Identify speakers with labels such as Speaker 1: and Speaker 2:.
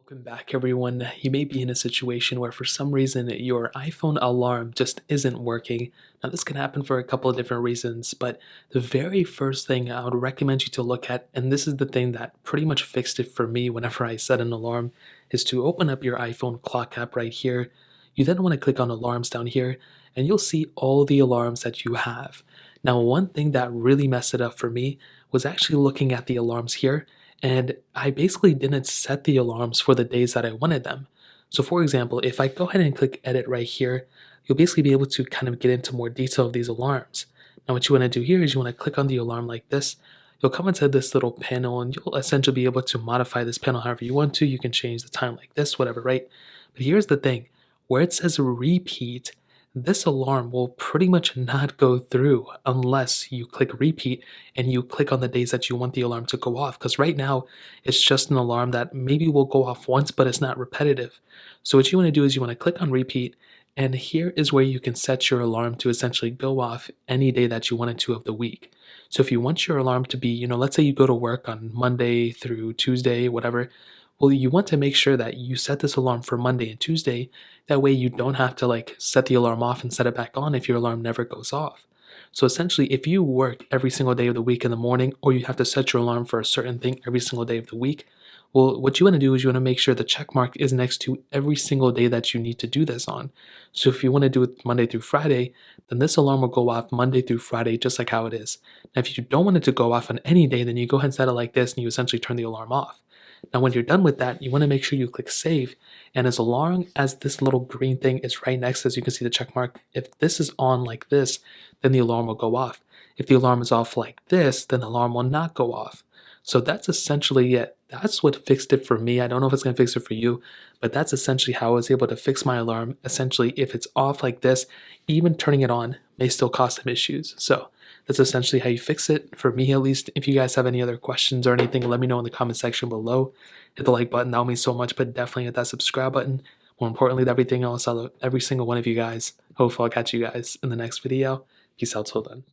Speaker 1: Welcome back, everyone. You may be in a situation where for some reason your iPhone alarm just isn't working. Now, this can happen for a couple of different reasons, but the very first thing I would recommend you to look at, and this is the thing that pretty much fixed it for me whenever I set an alarm, is to open up your iPhone clock app right here. You then want to click on alarms down here, and you'll see all the alarms that you have. Now, one thing that really messed it up for me was actually looking at the alarms here, and I basically didn't set the alarms for the days that I wanted them. So for example, if I go ahead and click edit right here, you'll basically be able to kind of get into more detail of these alarms. Now what you want to do here is you want to click on the alarm like this. You'll come into this little panel and you'll essentially be able to modify this panel however you want to. You can change the time like this, whatever, right? But here's the thing, where it says repeat, this alarm will pretty much not go through unless you click repeat and you click on the days that you want the alarm to go off. Because right now, it's just an alarm that maybe will go off once, but it's not repetitive. So what you want to do is you want to click on repeat, and here is where you can set your alarm to essentially go off any day that you want it to of the week. So if you want your alarm to be, let's say you go to work on Monday through Tuesday, whatever, well, you want to make sure that you set this alarm for Monday and Tuesday. That way you don't have to like set the alarm off and set it back on if your alarm never goes off. So essentially, if you work every single day of the week in the morning, or you have to set your alarm for a certain thing every single day of the week, well, what you want to do is you want to make sure the check mark is next to every single day that you need to do this on. So if you want to do it Monday through Friday, then this alarm will go off Monday through Friday, just like how it is. Now, if you don't want it to go off on any day, then you go ahead and set it like this and you essentially turn the alarm off. Now, when you're done with that, you want to make sure you click save. And as long as this little green thing is right next, as you can see the check mark, if this is on like this, then the alarm will go off. If the alarm is off like this, then the alarm will not go off. So that's essentially it. That's what fixed it for me. I don't know if it's going to fix it for you, but that's essentially how I was able to fix my alarm. Essentially, if it's off like this, even turning it on may still cause some issues. So that's essentially how you fix it, for me at least. If you guys have any other questions or anything, let me know in the comment section below. Hit the like button, that would mean so much, but definitely hit that subscribe button. More importantly than everything else, I love every single one of you guys. Hopefully I'll catch you guys in the next video. Peace out till then.